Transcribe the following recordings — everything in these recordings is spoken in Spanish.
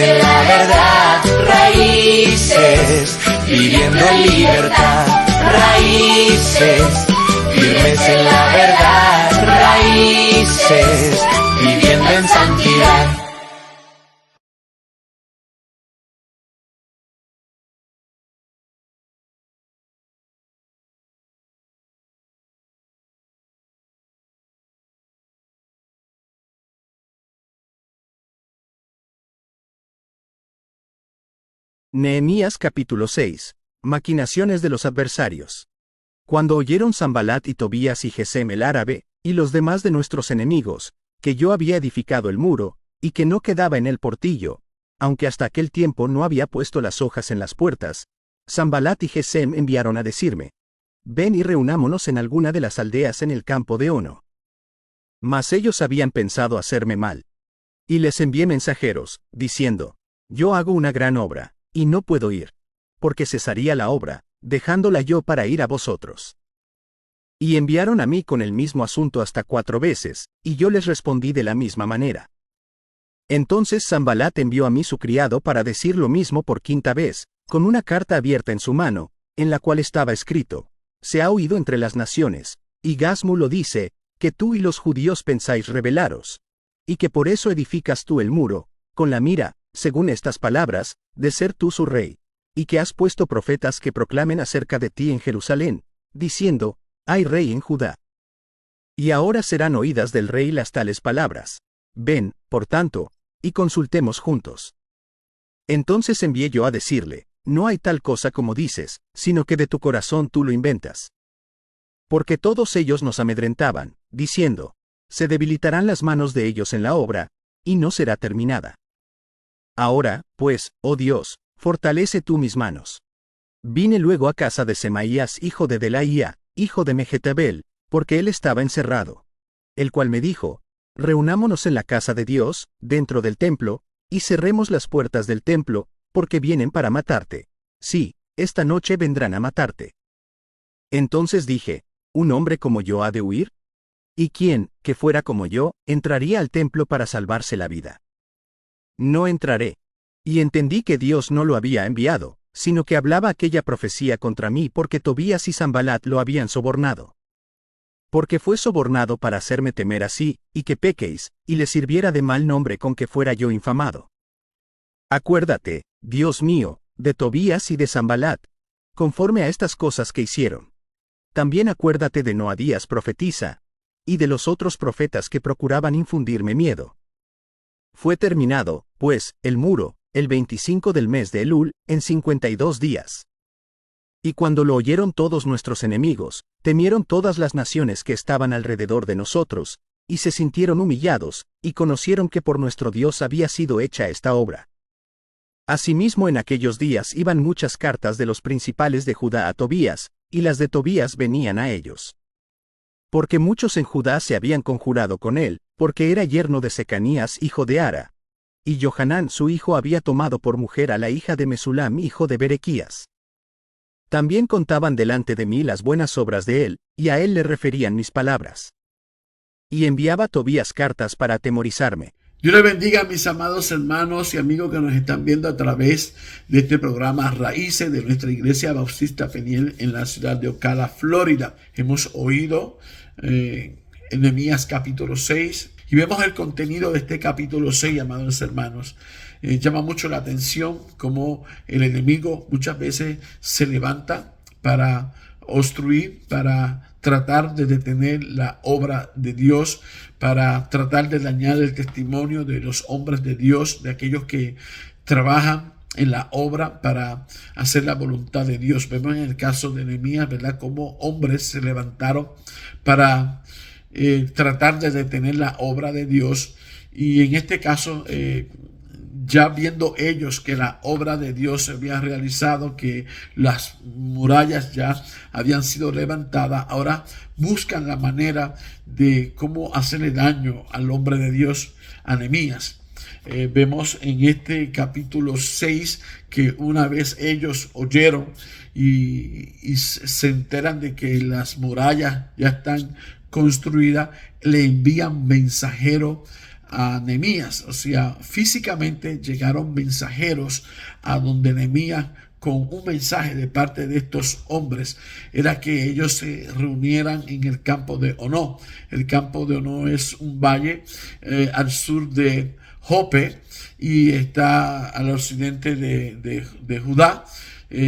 en la verdad, raíces, viviendo en libertad, raíces, firmes en la verdad, raíces, viviendo en santidad. Nehemías capítulo 6. Maquinaciones de los adversarios. Cuando oyeron Sanbalat y Tobías y Gesem el árabe, y los demás de nuestros enemigos, que yo había edificado el muro, y que no quedaba en el portillo, aunque hasta aquel tiempo no había puesto las hojas en las puertas, Sanbalat y Gesem enviaron a decirme: ven y reunámonos en alguna de las aldeas en el campo de Ono. Mas ellos habían pensado hacerme mal. Y les envié mensajeros, diciendo: yo hago una gran obra, y no puedo ir, porque cesaría la obra, dejándola yo para ir a vosotros. Y enviaron a mí con el mismo asunto hasta 4 veces, y yo les respondí de la misma manera. Entonces Sanbalat envió a mí su criado para decir lo mismo por 5ª vez, con una carta abierta en su mano, en la cual estaba escrito: se ha oído entre las naciones, y Gasmu lo dice, que tú y los judíos pensáis rebelaros, y que por eso edificas tú el muro, con la mira, según estas palabras, de ser tú su rey, y que has puesto profetas que proclamen acerca de ti en Jerusalén, diciendo: hay rey en Judá. Y ahora serán oídas del rey las tales palabras. Ven, por tanto, y consultemos juntos. Entonces envié yo a decirle: no hay tal cosa como dices, sino que de tu corazón tú lo inventas. Porque todos ellos nos amedrentaban, diciendo: se debilitarán las manos de ellos en la obra, y no será terminada. Ahora, pues, oh Dios, fortalece tú mis manos. Vine luego a casa de Semaías hijo de Delaía, hijo de Mehetabel, porque él estaba encerrado. El cual me dijo: reunámonos en la casa de Dios, dentro del templo, y cerremos las puertas del templo, porque vienen para matarte. Sí, esta noche vendrán a matarte. Entonces dije: ¿un hombre como yo ha de huir? ¿Y quién, que fuera como yo, entraría al templo para salvarse la vida? No entraré. Y entendí que Dios no lo había enviado, sino que hablaba aquella profecía contra mí porque Tobías y Sanbalat lo habían sobornado. Porque fue sobornado para hacerme temer así, y que pequéis, y le sirviera de mal nombre con que fuera yo infamado. Acuérdate, Dios mío, de Tobías y de Sanbalat, conforme a estas cosas que hicieron. También acuérdate de Noadías profetisa, y de los otros profetas que procuraban infundirme miedo. Fue terminado, pues, el muro, el 25 del mes de Elul, en 52 días. Y cuando lo oyeron todos nuestros enemigos, temieron todas las naciones que estaban alrededor de nosotros, y se sintieron humillados, y conocieron que por nuestro Dios había sido hecha esta obra. Asimismo en aquellos días iban muchas cartas de los principales de Judá a Tobías, y las de Tobías venían a ellos. Porque muchos en Judá se habían conjurado con él, porque era yerno de Secanías hijo de Ara. Y Johanán su hijo había tomado por mujer a la hija de Mesulam hijo de Berequías. También contaban delante de mí las buenas obras de él, y a él le referían mis palabras. Y enviaba Tobías cartas para atemorizarme. Dios les bendiga, mis amados hermanos y amigos que nos están viendo a través de este programa Raíces de nuestra Iglesia Bautista Peniel en la ciudad de Ocala, Florida. Hemos oído Nehemías capítulo 6 y vemos el contenido de este capítulo 6, amados hermanos. Llama mucho la atención cómo el enemigo muchas veces se levanta para obstruir, para tratar de detener la obra de Dios, para tratar de dañar el testimonio de los hombres de Dios, de aquellos que trabajan en la obra para hacer la voluntad de Dios. Vemos en el caso de Nehemías, ¿verdad?, cómo hombres se levantaron para tratar de detener la obra de Dios. Y en este caso, ya viendo ellos que la obra de Dios se había realizado, que las murallas ya habían sido levantadas, ahora buscan la manera de cómo hacerle daño al hombre de Dios, a Nehemías. Vemos en este capítulo 6 que una vez ellos oyeron y se enteran de que las murallas ya están construidas, le envían mensajeros a Nehemías. O sea, físicamente llegaron mensajeros a donde Nehemías con un mensaje de parte de estos hombres. Era que ellos se reunieran en el campo de Ono. El campo de Ono es un valle al sur de Jope y está al occidente de Judá,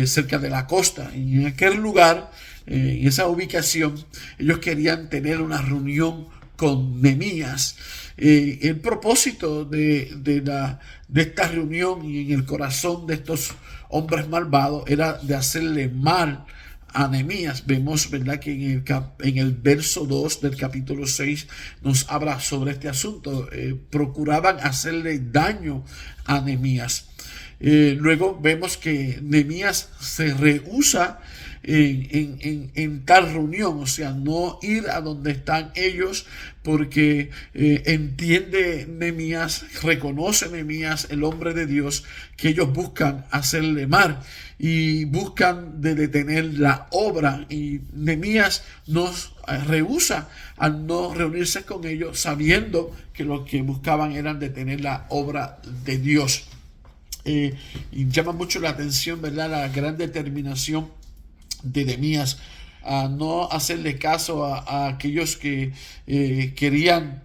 cerca de la costa. Y en aquel lugar, en esa ubicación, ellos querían tener una reunión con Nehemías. El propósito de esta reunión y en el corazón de estos hombres malvados era de hacerle mal a Nehemías. Vemos, ¿verdad?, que en el verso 2 del capítulo 6 nos habla sobre este asunto. Procuraban hacerle daño a Nehemías. Luego vemos que Nehemías se rehúsa en tal reunión, o sea, no ir a donde están ellos, porque entiende Nehemías, reconoce Nehemías, el hombre de Dios, que ellos buscan hacerle mal y buscan de detener la obra, y Nehemías nos rehúsa al no reunirse con ellos, sabiendo que lo que buscaban era detener la obra de Dios. Y llama mucho la atención, ¿verdad?, la gran determinación de Nehemías a no hacerle caso a aquellos que querían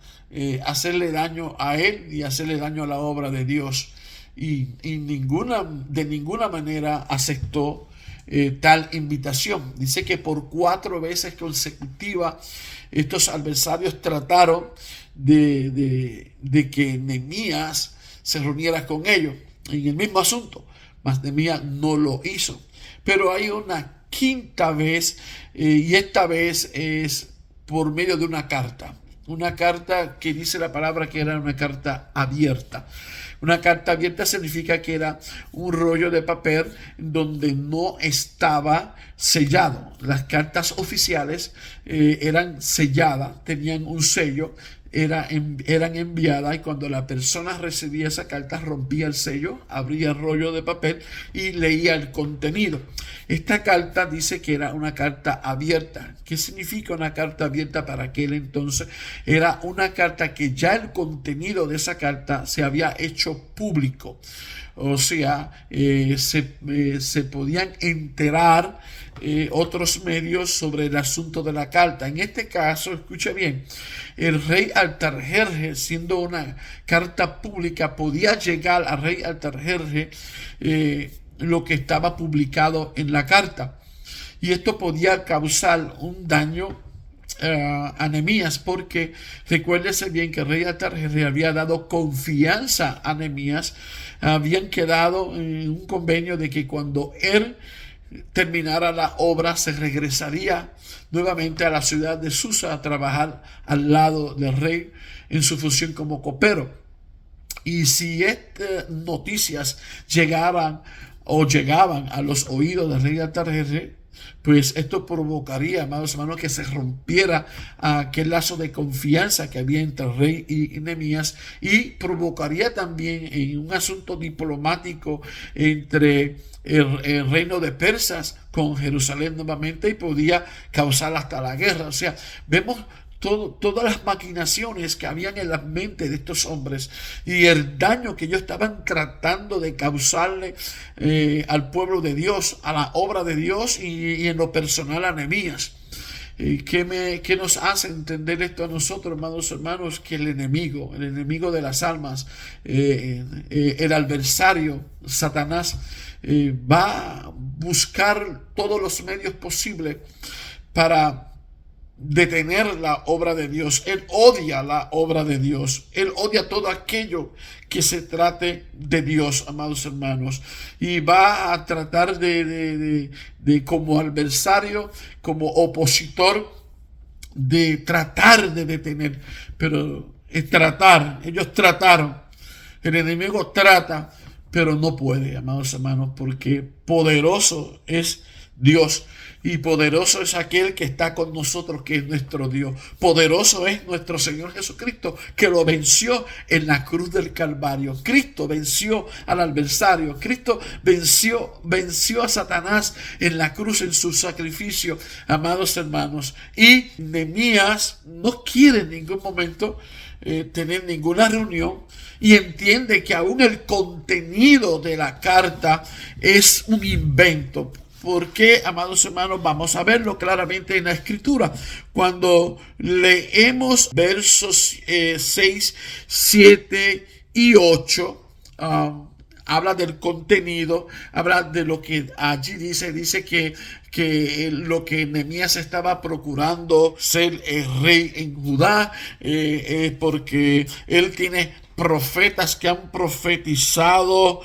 hacerle daño a él y hacerle daño a la obra de Dios, y de ninguna manera aceptó tal invitación. Dice que por 4 veces consecutivas estos adversarios trataron de que Nehemías se reuniera con ellos en el mismo asunto, mas Nehemías no lo hizo. Pero hay una quinta vez, y esta vez es por medio de una carta que dice la palabra que era una carta abierta. Una carta abierta significa que era un rollo de papel donde no estaba sellado. Las cartas oficiales eran selladas, tenían un sello, eran enviadas, y cuando la persona recibía esa carta rompía el sello, abría el rollo de papel y leía el contenido. Esta carta dice que era una carta abierta. ¿Qué significa una carta abierta para aquel entonces? Era una carta que ya el contenido de esa carta se había hecho público. O sea, se podían enterar otros medios sobre el asunto de la carta. En este caso, escuche bien, el rey Artajerjes, siendo una carta pública, podía llegar al rey Artajerjes lo que estaba publicado en la carta, y esto podía causar un daño a Nehemías, porque recuérdese bien que el rey Artajerjes había dado confianza a Nehemías. Habían quedado en un convenio de que cuando él terminara la obra se regresaría nuevamente a la ciudad de Susa a trabajar al lado del rey en su función como copero. Y si estas noticias llegaban a los oídos del rey Artajerjes, pues esto provocaría, amados hermanos, que se rompiera aquel lazo de confianza que había entre el rey y Nehemías, y provocaría también en un asunto diplomático entre el reino de Persas con Jerusalén nuevamente, y podía causar hasta la guerra. O sea, vemos todas las maquinaciones que habían en la mente de estos hombres y el daño que ellos estaban tratando de causarle al pueblo de Dios, a la obra de Dios, y en lo personal a Nehemías. ¿Qué nos hace entender esto a nosotros, amados hermanos? Que el enemigo de las almas, el adversario, Satanás, va a buscar todos los medios posibles para detener la obra de Dios. Él odia la obra de Dios. Él odia todo aquello que se trate de Dios, amados hermanos. Y va a tratar de como adversario, como opositor, de tratar de detener. Pero ellos trataron. El enemigo trata, pero no puede, amados hermanos, porque poderoso es Dios. Y poderoso es aquel que está con nosotros, que es nuestro Dios. Poderoso es nuestro Señor Jesucristo, que lo venció en la cruz del Calvario. Cristo venció al adversario. Cristo venció a Satanás en la cruz, en su sacrificio, amados hermanos. Y Nehemías no quiere en ningún momento tener ninguna reunión, y entiende que aún el contenido de la carta es un invento. ¿Por qué, amados hermanos? Vamos a verlo claramente en la Escritura. Cuando leemos versos 6, 7 y 8, habla del contenido, habla de lo que allí dice que lo que Nehemías estaba procurando ser el rey en Judá, porque él tiene profetas que han profetizado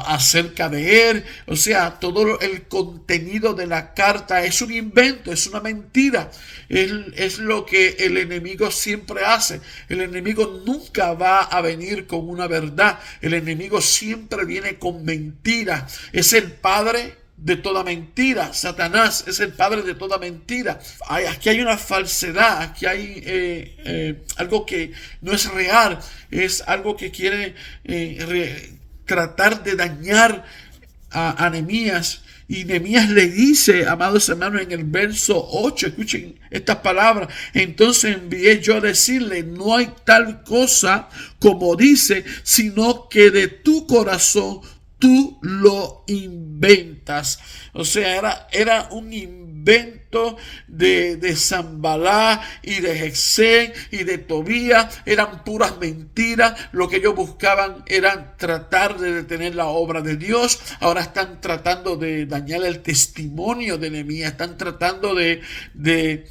acerca de él. O sea, todo el contenido de la carta es un invento, es una mentira. Es lo que el enemigo siempre hace. El enemigo nunca va a venir con una verdad. El enemigo siempre viene con mentiras. Es el padre de toda mentira. Satanás es el padre de toda mentira. Aquí hay una falsedad, aquí hay algo que no es real, es algo que quiere tratar de dañar a Nehemías. Y Nehemías le dice, amados hermanos, en el verso 8, escuchen estas palabras: entonces envié yo a decirle, no hay tal cosa como dice, sino que de tu corazón tú lo inventas. O sea, era un invento de Sanballat y de Gesem y de Tobías. Eran puras mentiras. Lo que ellos buscaban era tratar de detener la obra de Dios. Ahora están tratando de dañar el testimonio de Nehemías. Están tratando de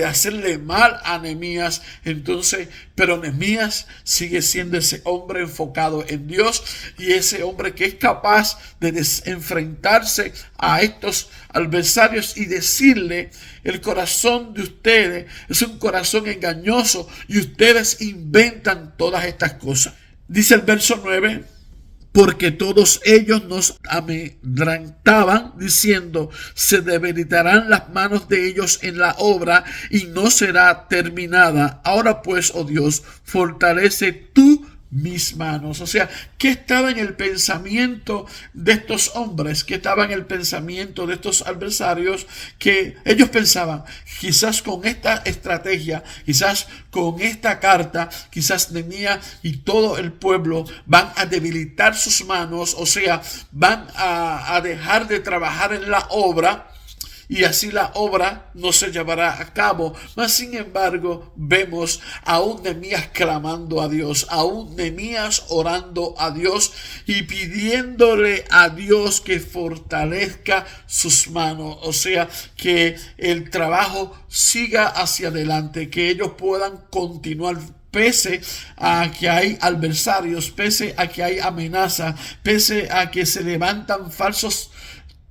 hacerle mal a Nehemías. Entonces, pero Nehemías sigue siendo ese hombre enfocado en Dios, y ese hombre que es capaz de enfrentarse a estos adversarios y decirle: el corazón de ustedes es un corazón engañoso y ustedes inventan todas estas cosas. Dice el verso 9: porque todos ellos nos amedrentaban, diciendo: se debilitarán las manos de ellos en la obra y no será terminada. Ahora pues, oh Dios, fortalece tú mis manos. O sea, ¿qué estaba en el pensamiento de estos hombres? ¿Qué estaba en el pensamiento de estos adversarios? Que ellos pensaban: quizás con esta estrategia, quizás con esta carta, quizás Nehemías y todo el pueblo van a debilitar sus manos, o sea, van a dejar de trabajar en la obra, y así la obra no se llevará a cabo. Mas sin embargo, vemos a un Nehemías clamando a Dios, a un Nehemías orando a Dios y pidiéndole a Dios que fortalezca sus manos. O sea, que el trabajo siga hacia adelante, que ellos puedan continuar pese a que hay adversarios, pese a que hay amenazas, pese a que se levantan falsos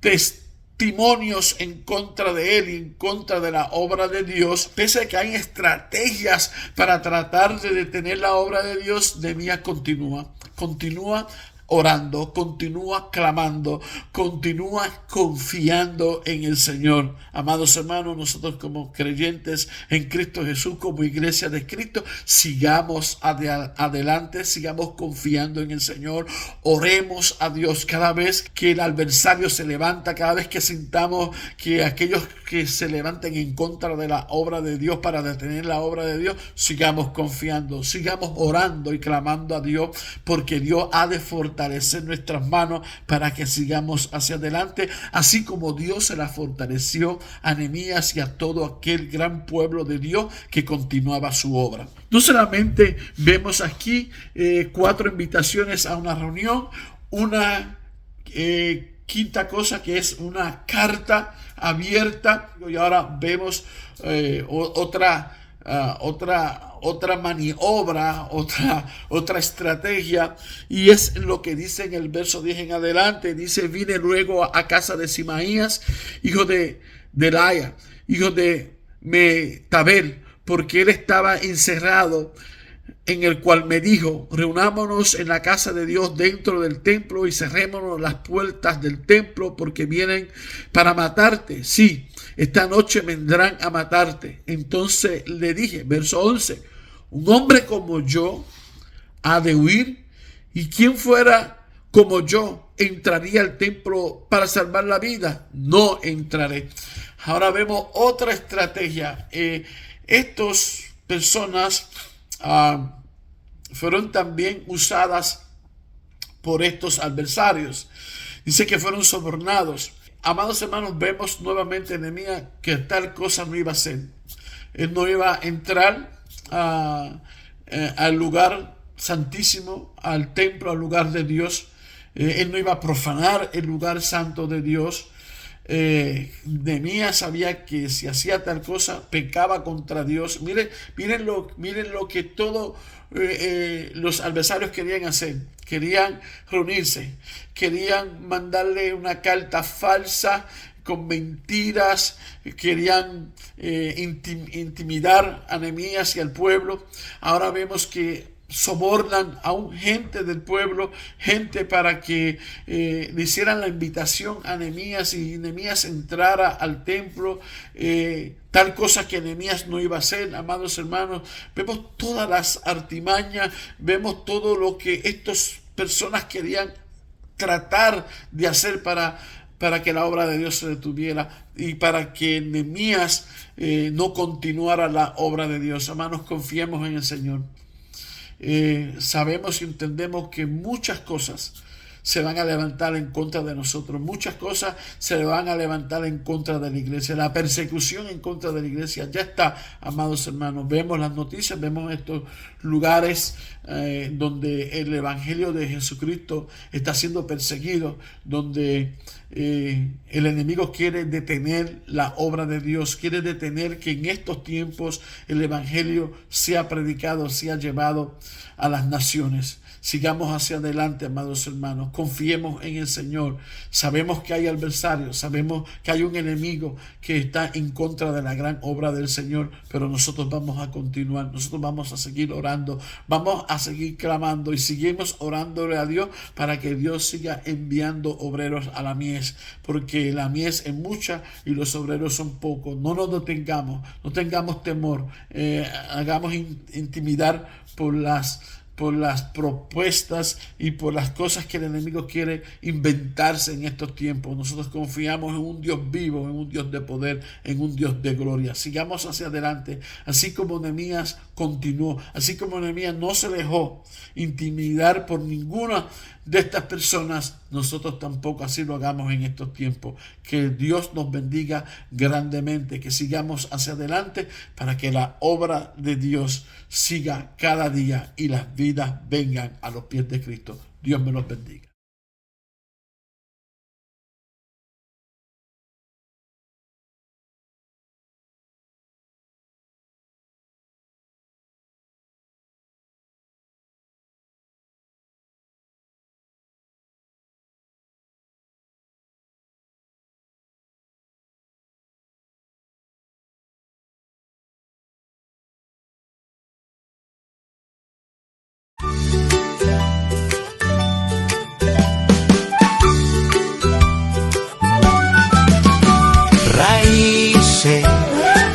testimonios en contra de él y en contra de la obra de Dios, pese a que hay estrategias para tratar de detener la obra de Dios. Nehemías continúa orando, continúa clamando, continúa confiando en el Señor. Amados hermanos, nosotros como creyentes en Cristo Jesús, como iglesia de Cristo, sigamos adelante, sigamos confiando en el Señor. Oremos a Dios cada vez que el adversario se levanta, cada vez que sintamos que aquellos que se levanten en contra de la obra de Dios para detener la obra de Dios, sigamos confiando, sigamos orando y clamando a Dios, porque Dios ha de fortalecer nuestras manos para que sigamos hacia adelante, así como Dios se la fortaleció a Nehemías y a todo aquel gran pueblo de Dios que continuaba su obra. No solamente vemos aquí 4 invitaciones a una reunión, una quinta cosa que es una carta abierta, y ahora vemos otra maniobra, otra estrategia, y es lo que dice en el verso 10 en adelante. Dice: vine luego a casa de Simaías, hijo de Delaya, hijo de Metabel, porque él estaba encerrado en el cual me dijo: reunámonos en la casa de Dios dentro del templo y cerrémonos las puertas del templo, porque vienen para matarte. Sí, esta noche vendrán a matarte. Entonces le dije, verso 11, un hombre como yo ha de huir, y quien fuera como yo entraría al templo para salvar la vida. No entraré. Ahora vemos otra estrategia. Estas personas fueron también usadas por estos adversarios. Dice que fueron sobornados. Amados hermanos, vemos nuevamente en Nehemías que tal cosa no iba a ser. Él no iba a entrar al lugar santísimo, al templo, al lugar de Dios. Él no iba a profanar el lugar santo de Dios. Nehemías sabía que si hacía tal cosa pecaba contra Dios. Miren lo que todos los adversarios querían hacer. Querían reunirse, querían mandarle una carta falsa con mentiras, querían intimidar a Nehemías y al pueblo. Ahora vemos que sobornan a un gente del pueblo, gente para que le hicieran la invitación a Nehemías y Nehemías entrara al templo, tal cosa que Nehemías no iba a hacer. Amados hermanos, vemos todas las artimañas, vemos todo lo que estas personas querían tratar de hacer para que la obra de Dios se detuviera y para que Nehemías no continuara la obra de Dios. Hermanos, confiemos en el Señor. Sabemos y entendemos que muchas cosas se van a levantar en contra de nosotros, muchas cosas se van a levantar en contra de la iglesia. La persecución en contra de la iglesia ya está, amados hermanos. Vemos las noticias, vemos estos lugares donde el evangelio de Jesucristo está siendo perseguido, donde el enemigo quiere detener la obra de Dios, quiere detener que en estos tiempos el evangelio sea predicado, sea llevado a las naciones. Sigamos hacia adelante, amados hermanos. Confiemos en el Señor. Sabemos que hay adversarios, sabemos que hay un enemigo que está en contra de la gran obra del Señor, pero nosotros vamos a continuar, nosotros vamos a seguir orando, vamos a seguir clamando y seguimos orándole a Dios para que Dios siga enviando obreros a la mies, porque la mies es mucha y los obreros son pocos. No nos detengamos, no tengamos temor, hagamos intimidar por las propuestas y por las cosas que el enemigo quiere inventarse en estos tiempos. Nosotros confiamos en un Dios vivo, en un Dios de poder, en un Dios de gloria. Sigamos hacia adelante, así como Nehemías continuó, así como Nehemías no se dejó intimidar por ninguna de estas personas, nosotros tampoco así lo hagamos en estos tiempos. Que Dios nos bendiga grandemente, que sigamos hacia adelante para que la obra de Dios siga cada día y las vidas vengan a los pies de Cristo. Dios me los bendiga. Raíces,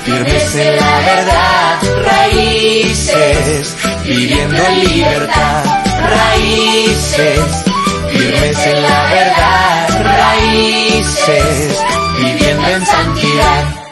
firmes en la verdad. Raíces, viviendo en libertad. Raíces, firmes en la verdad. Raíces, viviendo en santidad.